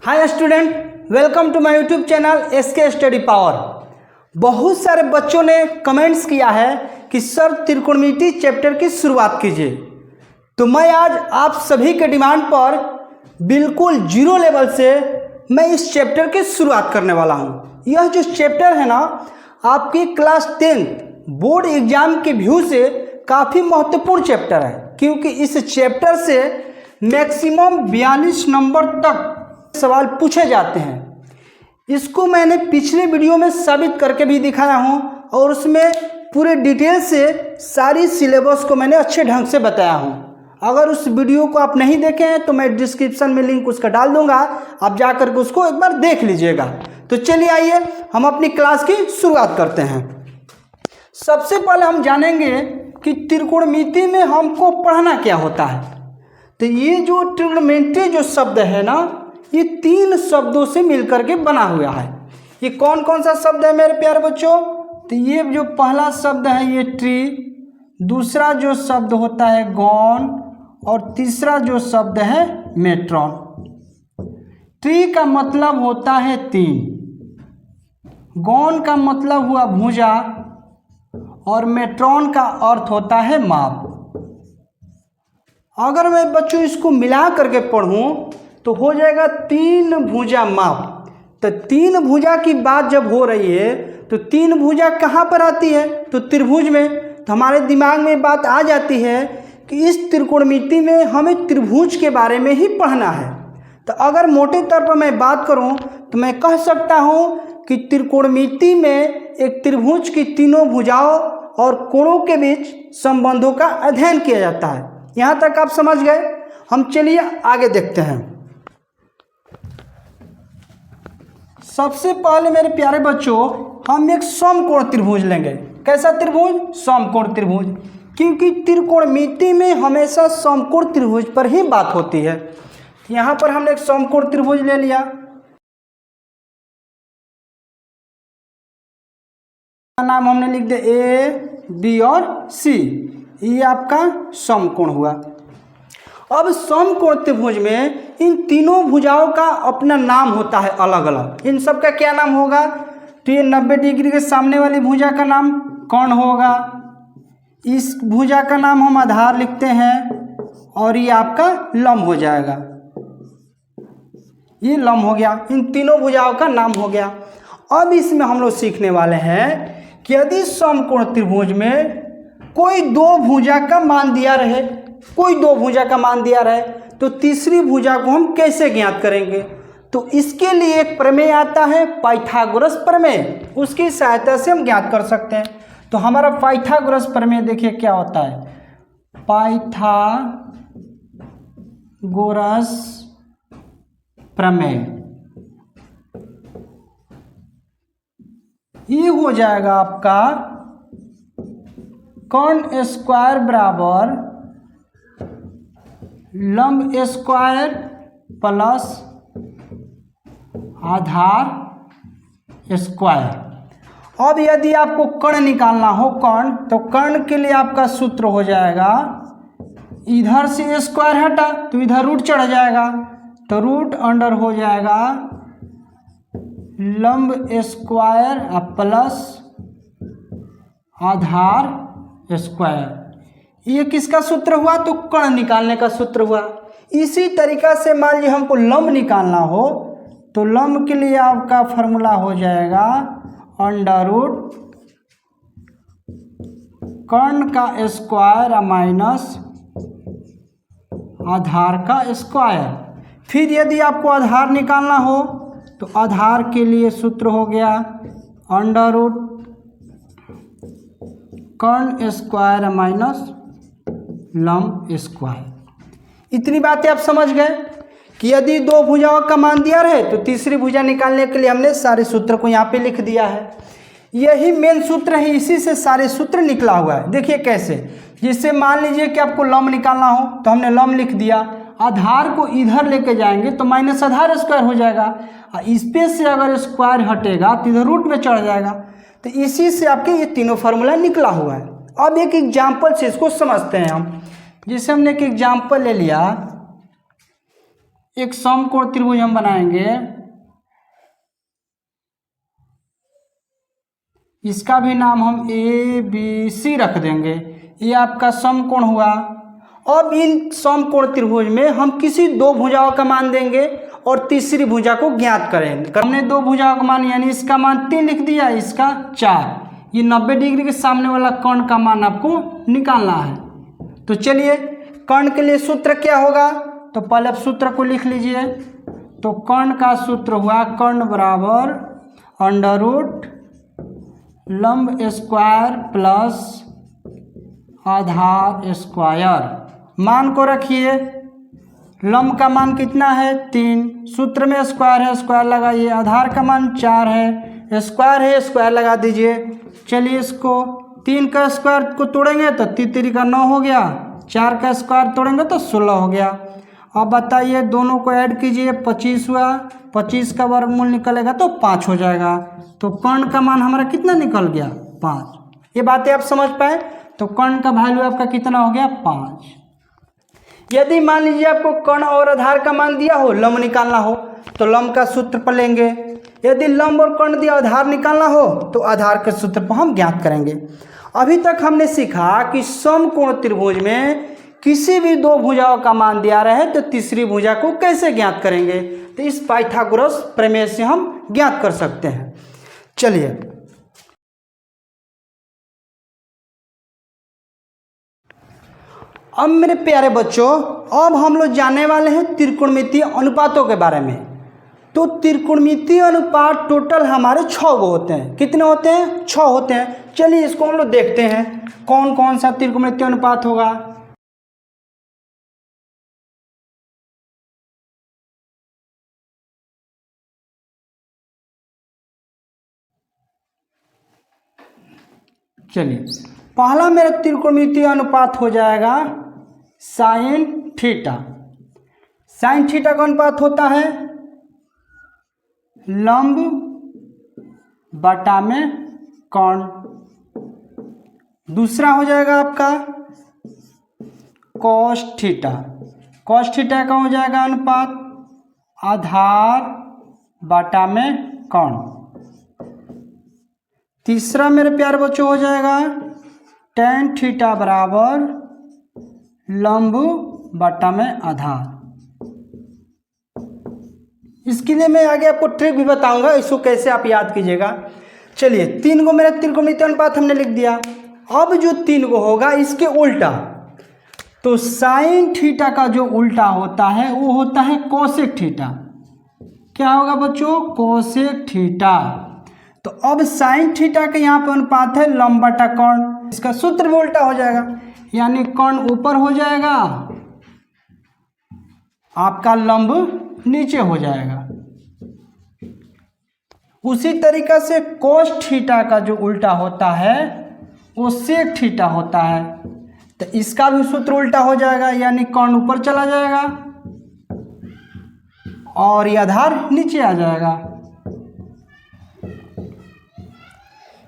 Hi student, welcome to my YouTube channel SK study power. बहुत सारे बच्चों ने कमेंट्स किया है कि सर त्रिकोणमिति चैप्टर की शुरुआत कीजिए, तो मैं आज आप सभी के डिमांड पर बिल्कुल जीरो लेवल से मैं इस चैप्टर की शुरुआत करने वाला हूँ। यह जो चैप्टर है ना, आपकी क्लास 10 बोर्ड एग्जाम के व्यू से काफ़ी महत्वपूर्ण चैप्टर है, क्योंकि इस चैप्टर से मैक्सिमम 42 नंबर तक सवाल पूछे जाते हैं। इसको मैंने पिछले वीडियो में साबित करके भी दिखाया हूँ और उसमें पूरे डिटेल से सारी सिलेबस को मैंने अच्छे ढंग से बताया हूँ। अगर उस वीडियो को आप नहीं देखे हैं तो मैं डिस्क्रिप्शन में लिंक उसका डाल दूंगा, आप जा करके उसको एक बार देख लीजिएगा। तो चलिए आइए हम अपनी क्लास की शुरुआत करते हैं। सबसे पहले हम जानेंगे कि त्रिकोणमिति में हमको पढ़ना क्या होता है। तो ये जो त्रिकोणमिति जो शब्द है ना, ये 3 शब्दों से मिलकर के बना हुआ है। ये कौन कौन सा शब्द है मेरे प्यारे बच्चों? तो ये जो पहला शब्द है ये ट्री, दूसरा जो शब्द होता है गॉन, और तीसरा जो शब्द है मेट्रॉन। ट्री का मतलब होता है 3, गॉन का मतलब हुआ भुजा, और मेट्रॉन का अर्थ होता है माप। अगर मैं बच्चों इसको मिला करके पढ़ूं तो हो जाएगा 3 भुजा माप। तो 3 भुजा की बात जब हो रही है तो 3 भुजा कहाँ पर आती है? तो त्रिभुज में। तो हमारे दिमाग में बात आ जाती है कि इस त्रिकोणमिति में हमें त्रिभुज के बारे में ही पढ़ना है। तो अगर मोटे तौर पर मैं बात करूं तो मैं कह सकता हूं कि त्रिकोणमिति में एक त्रिभुज की तीनों भुजाओं और कोणों के बीच संबंधों का अध्ययन किया जाता है। यहाँ तक आप समझ गए? हम चलिए आगे देखते हैं। सबसे पहले मेरे प्यारे बच्चों हम एक समकोण त्रिभुज लेंगे। कैसा त्रिभुज? समकोण त्रिभुज, क्योंकि त्रिकोणमिति में हमेशा समकोण त्रिभुज पर ही बात होती है। यहाँ पर हमने एक समकोण त्रिभुज ले लिया, नाम हमने लिख दिया ए, बी और सी। ये आपका समकोण हुआ। अब समकोण त्रिभुज में इन तीनों भुजाओं का अपना नाम होता है अलग अलग। इन सब का क्या नाम होगा? तो ये 90 डिग्री के सामने वाली भुजा का नाम कर्ण होगा, इस भुजा का नाम हम आधार लिखते हैं, और ये आपका लंब हो जाएगा। ये लंब हो गया, इन तीनों भुजाओं का नाम हो गया। अब इसमें हम लोग सीखने वाले हैं कि यदि समकोण त्रिभुज में कोई 2 भुजा का मान दिया रहे, कोई 2 भुजा का मान दिया रहे, तो तीसरी भुजा को हम कैसे ज्ञात करेंगे? तो इसके लिए एक प्रमेय आता है, पाइथागोरस प्रमेय। उसकी सहायता से हम ज्ञात कर सकते हैं। तो हमारा पाइथागोरस प्रमेय देखिए क्या होता है। पाइथागोरस प्रमेय ये हो जाएगा आपका कर्ण स्क्वायर बराबर लंब स्क्वायर प्लस आधार स्क्वायर। अब यदि आपको कर्ण निकालना हो, कर्ण, तो कर्ण के लिए आपका सूत्र हो जाएगा, इधर से स्क्वायर हटा तो इधर रूट चढ़ जाएगा, तो रूट अंडर हो जाएगा लंब स्क्वायर प्लस आधार स्क्वायर। ये किसका सूत्र हुआ? तो कर्ण निकालने का सूत्र हुआ। इसी तरीका से मान लीजिए हमको लंब निकालना हो, तो लंब के लिए आपका फॉर्मूला हो जाएगा अंडर रूट कर्ण का स्क्वायर माइनस आधार का स्क्वायर। फिर यदि आपको आधार निकालना हो तो आधार के लिए सूत्र हो गया अंडर रूट कर्ण स्क्वायर माइनस लंब स्क्वायर। इतनी बातें आप समझ गए कि यदि 2 भुजाओं का मान दिया रहे तो तीसरी भुजा निकालने के लिए हमने सारे सूत्र को यहाँ पे लिख दिया है। यही मेन सूत्र है, इसी से सारे सूत्र निकला हुआ है। देखिए कैसे, जिससे मान लीजिए कि आपको लंब निकालना हो तो हमने लंब लिख दिया, आधार को इधर लेके जाएंगे तो माइनस आधार स्क्वायर हो जाएगा, और इस पे से अगर स्क्वायर हटेगा तो इधर रूट में चढ़ जाएगा। तो इसी से आपके ये तीनों फार्मूला निकला हुआ है। अब एक एग्जाम्पल से इसको समझते हैं हम। जैसे हमने एक एग्जाम्पल ले लिया, एक समकोण त्रिभुज हम बनाएंगे, इसका भी नाम हम ABC रख देंगे। ये आपका समकोण हुआ। अब इन समकोण त्रिभुज में हम किसी दो भुजाओं का मान देंगे और तीसरी भुजा को ज्ञात करेंगे। हमने दो भुजाओं का मान यानी इसका मान 3 लिख दिया, इसका 4। ये 90 डिग्री के सामने वाला कर्ण का मान आपको निकालना है। तो चलिए, कर्ण के लिए सूत्र क्या होगा, तो पहले आप सूत्र को लिख लीजिए। तो कर्ण का सूत्र हुआ कर्ण बराबर अंडर रूट लंब स्क्वायर प्लस आधार स्क्वायर। मान को रखिए, लंब का मान कितना है 3, सूत्र में स्क्वायर है स्क्वायर लगाइए, आधार का मान 4 है, स्क्वायर है स्क्वायर लगा दीजिए। चलिए, इसको 3 का स्क्वायर को तोड़ेंगे तो 3 का 9 हो गया, 4 का स्क्वायर तोड़ेंगे तो 16 हो गया। अब बताइए, दोनों को ऐड कीजिए, 25 हुआ, 25 का वर्गमूल निकलेगा तो 5 हो जाएगा। तो कर्ण का मान हमारा कितना निकल गया 5। ये बातें आप समझ पाए। तो कर्ण का वैल्यू आपका कितना हो गया 5। यदि मान लीजिए आपको कर्ण और आधार का मान दिया हो, लंब निकालना हो तो लंब का सूत्र पर लेंगे। यदि लंब और कर्ण दिया आधार निकालना हो तो आधार के सूत्र पर हम ज्ञात करेंगे। अभी तक हमने सीखा कि समकोण त्रिभुज में किसी भी दो भुजाओं का मान दिया रहे तो तीसरी भुजा को कैसे ज्ञात करेंगे। तो इस पाइथागोरस प्रमेय से हम ज्ञात कर सकते हैं। चलिए, अब मेरे प्यारे बच्चों, अब हम लोग जानने वाले हैं त्रिकोणमितीय अनुपातों के बारे में। तो त्रिकोणमितीय अनुपात टोटल हमारे 6 गो होते हैं। कितने होते हैं 6 होते हैं। चलिए, इसको हम लोग देखते हैं कौन कौन सा त्रिकोणमितीय अनुपात होगा। चलिए, पहला मेरा त्रिकोणमितीय अनुपात हो जाएगा साइन थीटा। साइन थीटा का अनुपात होता है लंब बटा में कर्ण। दूसरा हो जाएगा आपका कॉस थीटा। कॉस थीटा का हो जाएगा अनुपात आधार बटा में कर्ण। तीसरा मेरे प्यारे बच्चों हो जाएगा tan थीटा बराबर लंब बटा में आधार। इसके लिए मैं आगे आपको ट्रिक भी बताऊंगा, इसको कैसे आप याद कीजिएगा। चलिए, 3 गो मेरा त्रिकोणमितीय अनुपात हमने लिख दिया। अब जो 3 गो होगा इसके उल्टा, तो साइन थीटा का जो उल्टा होता है वो होता है कोसेक थीटा। क्या होगा बच्चों, कोसेक थीटा। तो अब साइन थीटा के यहाँ पर अनुपात है लंब बटा कर्ण, इसका सूत्र भी उल्टा हो जाएगा, यानी कर्ण ऊपर हो जाएगा, आपका लंब नीचे हो जाएगा। उसी तरीका से कोस थीटा का जो उल्टा होता है वो सेक थीटा होता है, तो इसका भी सूत्र उल्टा हो जाएगा, यानी कर्ण ऊपर चला जाएगा और ये आधार नीचे आ जाएगा।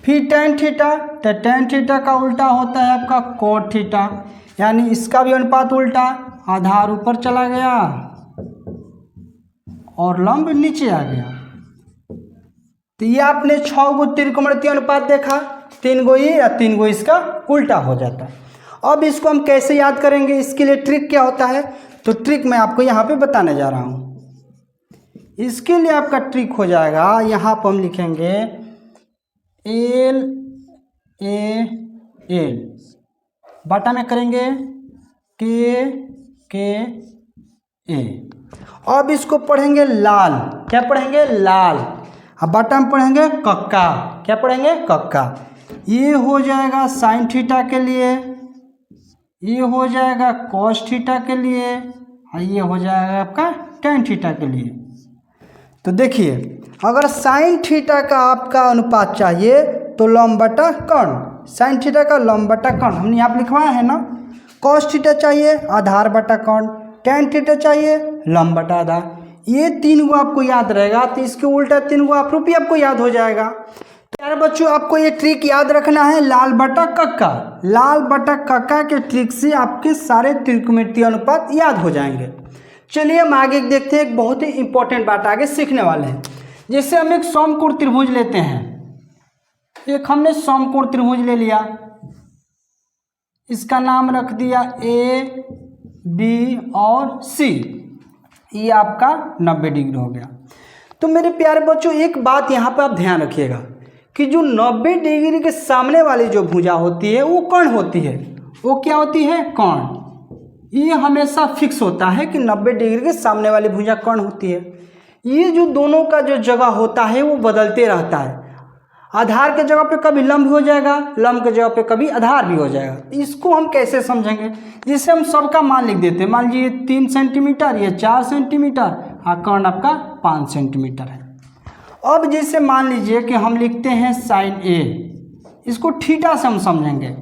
फिर tan थीटा, तो tan थीटा का उल्टा होता है आपका कोट थीटा, यानी इसका भी अनुपात उल्टा, आधार ऊपर चला गया और लंब नीचे आ गया। तो ये आपने 6 गो त्रिकोणमितीय अनुपात देखा, 3 गो ये या 3 गो इसका उल्टा हो जाता है। अब इसको हम कैसे याद करेंगे, इसके लिए ट्रिक क्या होता है, तो ट्रिक मैं आपको यहाँ पे बताने जा रहा हूँ। इसके लिए आपका ट्रिक हो जाएगा, यहाँ पर हम लिखेंगे L A L बटा में करेंगे K A। अब इसको पढ़ेंगे लाल, क्या पढ़ेंगे लाल, अब बटा में पढ़ेंगे कक्का, क्या पढ़ेंगे कक्का। ये हो जाएगा साइन थीटा के लिए, ये हो जाएगा कॉस थीटा के लिए और ये हो जाएगा आपका tan थीटा के लिए। तो देखिए, अगर साइन थीटा का आपका अनुपात चाहिए तो लंब बटा कर्ण, साइन थीटा का लंब बटा कर्ण हमने यहाँ पर लिखवाया है ना। कॉस थीटा चाहिए आधार बटा कर्ण, tan थीटा चाहिए लंब बटा आधार। ये 3 गो आपको याद रहेगा, तो इसके उल्टा 3 गो आप्रूपी आपको याद हो जाएगा। तो यार बच्चों, आपको ये ट्रिक याद रखना है, लाल बटा कक्का। लाल बटा कक्का के ट्रिक से आपके सारे त्रिकोणमितीय अनुपात याद हो जाएंगे। चलिए हम आगे देखते हैं, एक बहुत ही इंपॉर्टेंट बात आगे सीखने वाले हैं। जैसे हम एक समकोण त्रिभुज लेते हैं, एक हमने समकोण त्रिभुज ले लिया, इसका नाम रख दिया ए बी और सी, ये आपका 90 डिग्री हो गया। तो मेरे प्यारे बच्चों एक बात यहाँ पर आप ध्यान रखिएगा कि जो 90 डिग्री के सामने वाली जो भुजा होती है वो कर्ण होती है। वो क्या होती है? कर्ण। ये हमेशा फिक्स होता है कि 90 डिग्री के सामने वाली भुजा कर्ण होती है। ये जो दोनों का जो जगह होता है वो बदलते रहता है। आधार के जगह पे कभी लंब हो जाएगा, लंब के जगह पे कभी आधार भी हो जाएगा। इसको हम कैसे समझेंगे? जिससे हम सबका मान लिख देते हैं। मान लीजिए 3 सेंटीमीटर, ये 4 सेंटीमीटर और कर्ण आपका 5 सेंटीमीटर है। अब जैसे मान लीजिए कि हम लिखते हैं साइन ए, इसको थीटा से हम समझेंगे।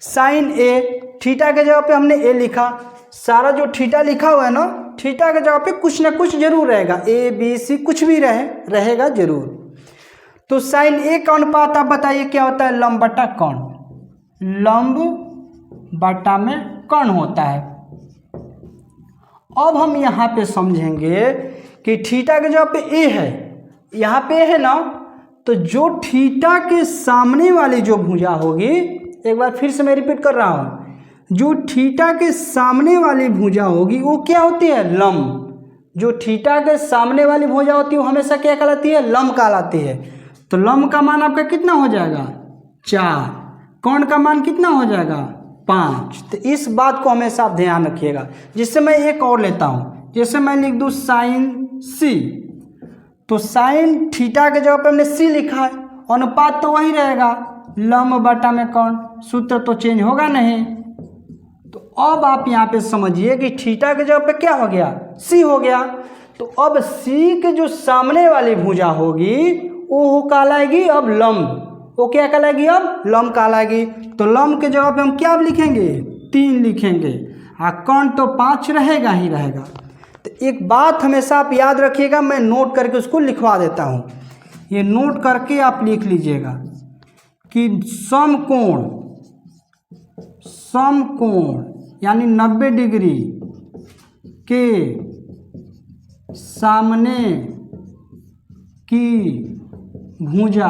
साइन ए, थीटा के जगह पे हमने ए लिखा, सारा जो थीटा लिखा हुआ है ना, थीटा के जगह पे कुछ ना कुछ जरूर रहेगा, ए बी सी कुछ भी रहेगा जरूर। तो साइन ए का अनुपात आप बताइए क्या होता है? लंब बटा कर्ण, लंब बटा में कर्ण होता है। अब हम यहाँ पे समझेंगे कि थीटा के जगह पे ए है, यहाँ पे है ना, तो जो थीटा के सामने वाली जो भुजा होगी, एक बार फिर से मैं रिपीट कर रहा हूँ, जो थीटा के सामने वाली भुजा होगी वो क्या होती है? लंब। जो थीटा के सामने वाली भुजा होती है वो हमेशा क्या कहलाती है? लंब कहलाती है। तो लंब का मान आपका कितना हो जाएगा? 4। कर्ण का मान कितना हो जाएगा? 5। तो इस बात को हमेशा आप ध्यान रखिएगा। जिससे मैं एक और लेता हूँ, जैसे मैं लिख दूँ साइन सी, तो साइन थीटा के जगह पे हमने सी लिखा है, अनुपात तो वही रहेगा, लंब बटा में कर्ण, सूत्र तो चेंज होगा नहीं। तो अब आप यहाँ पे समझिए कि थीटा के जगह पे क्या हो गया? सी हो गया। तो अब सी के जो सामने वाली भुजा होगी वो कहलाएगी अब लंब। वो क्या कहलाएगी? अब लंब कहलाएगी। तो लंब के जगह पे हम क्या लिखेंगे? 3 लिखेंगे, हाँ कर्ण तो 5 रहेगा ही रहेगा। तो एक बात हमेशा आप याद रखिएगा, मैं नोट करके उसको लिखवा देता हूँ, ये नोट करके आप लिख लीजिएगा कि समकोण यानी 90 डिग्री के सामने की भुजा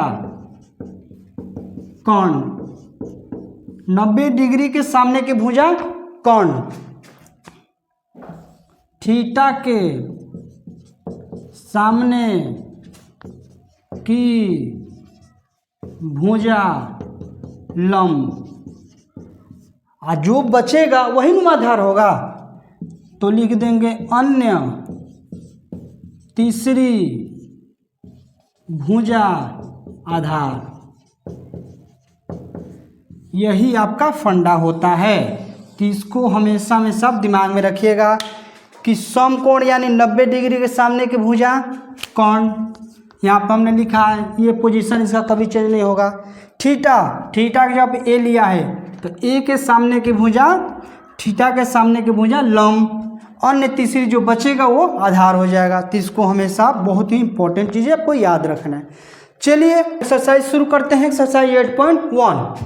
कर्ण, 90 डिग्री के सामने की भुजा कर्ण, थीटा के सामने की भुजा लंब, और जो बचेगा वही नुमाधार होगा। तो लिख देंगे अन्य तीसरी भुजा आधार। यही आपका फंडा होता है। तो इसको हमेशा में सब दिमाग में रखिएगा कि समकोण यानी 90 डिग्री के सामने की भुजा कर्ण, यहाँ पर हमने लिखा है, ये पोजीशन इसका कभी चेंज नहीं होगा। थीटा के जगह पे ए लिया है, तो ए के सामने की भुजा, थीटा के सामने की भुजा लंब, अन्य तीसरी जो बचेगा वो आधार हो जाएगा। तो इसको हमेशा बहुत ही इंपॉर्टेंट चीज़ है, आपको याद रखना है। चलिए एक्सरसाइज शुरू करते हैं। एक्सरसाइज 8.1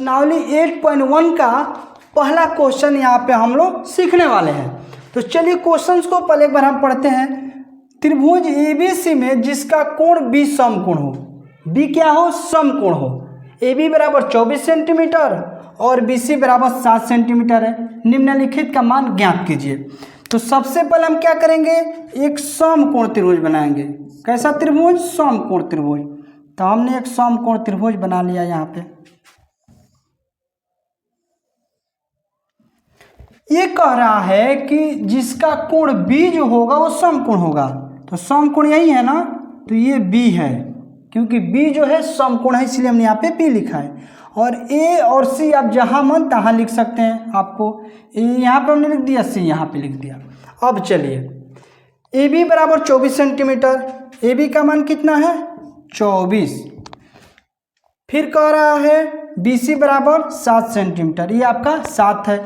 नावली 8.1 का पहला क्वेश्चन यहाँ पे हम लोग सीखने वाले हैं। तो चलिए क्वेश्चंस को पहले एक बार हम पढ़ते हैं। त्रिभुज एबीसी में जिसका कोण बी समकोण हो, बी क्या हो? समकोण हो। ए बी बराबर 24 सेंटीमीटर और बी सी बराबर 7 सेंटीमीटर है। निम्नलिखित का मान ज्ञात कीजिए। तो सबसे पहले हम क्या करेंगे? एक समकोण त्रिभुज बनाएंगे। कैसा त्रिभुज? समकोण त्रिभुज। तो हमने एक समकोण त्रिभुज बना लिया यहाँ पे। ये कह रहा है कि जिसका कोण बी जो होगा वो समकोण होगा। तो समकोण यही है ना, तो ये बी है, क्योंकि बी जो है समकोण है, इसलिए हमने यहाँ पे बी लिखा है। और ए और सी आप जहाँ मन तहाँ लिख सकते हैं। आपको ए यहाँ पे हमने लिख दिया, सी यहाँ पे लिख दिया। अब चलिए ए बी बराबर 24 सेंटीमीटर, ए बी का मान कितना है? 24। फिर कह रहा है बी सी बराबर 7 सेंटीमीटर, ये आपका 7 है।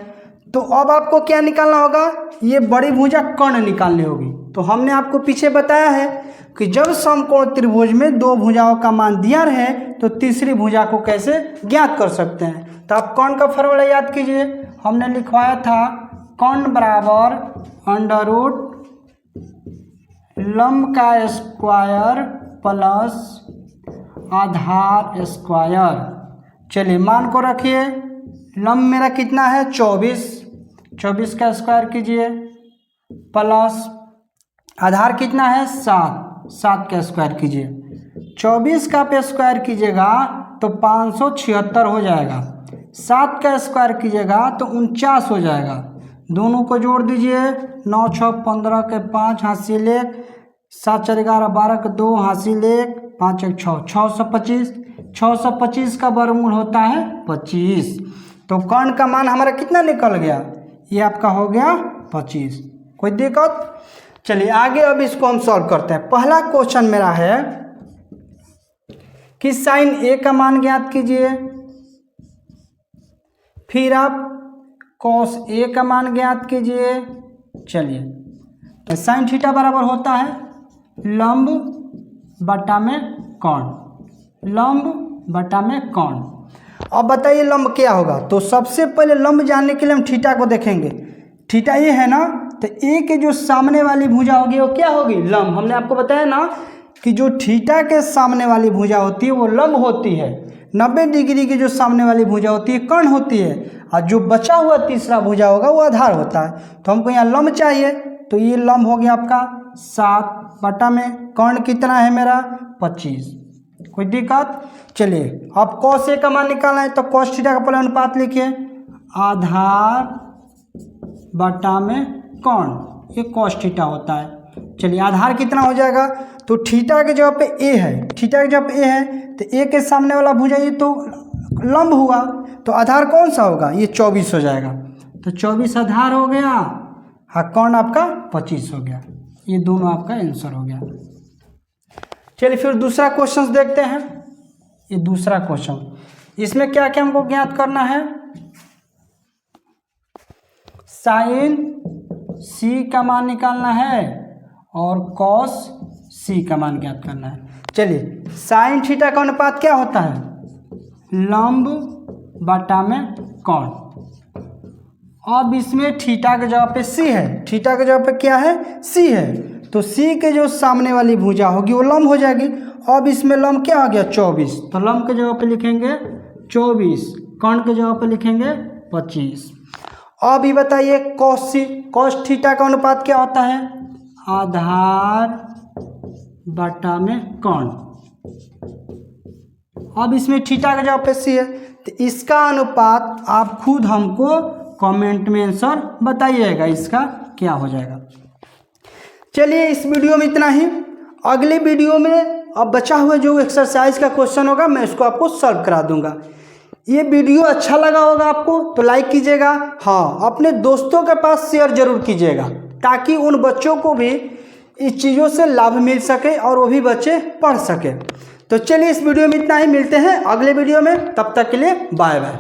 तो अब आपको क्या निकालना होगा? ये बड़ी भुजा कर्ण निकालनी होगी। तो हमने आपको पीछे बताया है कि जब समकोण त्रिभुज में 2 भुजाओं का मान दिया रहे तो तीसरी भुजा को कैसे ज्ञात कर सकते हैं। तो आप कर्ण का फॉर्मूला याद कीजिए, हमने लिखवाया था कर्ण बराबर अंडर रूट लंब का स्क्वायर प्लस आधार स्क्वायर। चलिए मान को रखिए, लंब मेरा कितना है 24, 24 का स्क्वायर कीजिए प्लस आधार कितना है 7, 7 का स्क्वायर कीजिए। 24 का पे स्क्वायर कीजिएगा तो 576 हो जाएगा, 7 का स्क्वायर कीजिएगा तो 49 हो जाएगा। दोनों को जोड़ दीजिए, 9 6 15 के 5 हासिल 1, 7 4 11 12 के 2 हासिल 1, 5 1 6, 625, 625 का वर्गमूल होता है 25। तो कर्ण का मान हमारा कितना निकल गया, ये आपका हो गया 25। कोई दिक्कत? चलिए आगे अब इसको हम सॉल्व करते हैं। पहला क्वेश्चन मेरा है कि साइन ए का मान ज्ञात कीजिए, फिर आप कॉस ए का मान ज्ञात कीजिए। चलिए तो साइन थीटा बराबर होता है लंब बटा में कर्ण, लंब बटा में कर्ण। अब बताइए लंब क्या होगा। तो सबसे पहले लंब जानने के लिए हम थीटा को देखेंगे। थीटा ये है ना, तो ए के जो सामने वाली भुजा होगी वो क्या होगी, लंब। हमने आपको बताया ना कि जो थीटा के सामने वाली भुजा होती है वो लंब होती है, 90 डिग्री की जो सामने वाली भुजा होती है कर्ण होती है, और जो बचा हुआ तीसरा भुजा होगा वो आधार होता है। तो हमको यहाँ लंब चाहिए, तो ये लंब हो गया आपका 7 बटा में कर्ण कितना है मेरा 25। कोई दिक्कत? चलिए अब कॉस ए का मान निकालना है, तो कॉस थीटा का पहले अनुपात लिखिए, आधार बटा में कर्ण, ये कॉस थीटा होता है। चलिए आधार कितना हो जाएगा, तो थीटा के जगह पे ए है, थीटा के जगह पे ए है, तो ए के सामने वाला भुजा ये तो लंब हुआ, तो आधार कौन सा होगा, ये 24 हो जाएगा। तो 24 आधार हो गया, हाँ कर्ण आपका 25 हो गया। ये दोनों आपका आंसर हो गया। चलिए फिर दूसरा क्वेश्चन देखते हैं। ये दूसरा क्वेश्चन, इसमें क्या क्या हमको ज्ञात करना है, साइन सी का मान निकालना है और कॉस सी का मान ज्ञात करना है। चलिए साइन थीटा का अनुपात क्या होता है, लंब बटा में कर्ण। अब इसमें थीटा के जगह पे सी है, थीटा के जगह पे क्या है सी है, तो सी के जो सामने वाली भुजा होगी वो लंब हो जाएगी। अब इसमें लंब क्या हो गया 24, तो लंब के जगह पे लिखेंगे 24, कर्ण के जगह पे लिखेंगे 25। अब ये बताइए कॉस सी, कॉस थीटा का अनुपात क्या होता है, आधार बटा में कर्ण। अब इसमें थीटा के जगह पे सी है, तो इसका अनुपात आप खुद हमको कमेंट में आंसर बताइएगा इसका क्या हो जाएगा। चलिए इस वीडियो में इतना ही। अगले वीडियो में अब बचा हुआ जो एक्सरसाइज का क्वेश्चन होगा मैं इसको आपको सॉल्व करा दूंगा। ये वीडियो अच्छा लगा होगा आपको तो लाइक कीजिएगा, हाँ अपने दोस्तों के पास शेयर जरूर कीजिएगा, ताकि उन बच्चों को भी इस चीज़ों से लाभ मिल सके और वो भी बच्चे पढ़ सके। तो चलिए इस वीडियो में इतना ही, मिलते हैं अगले वीडियो में, तब तक के लिए बाय बाय।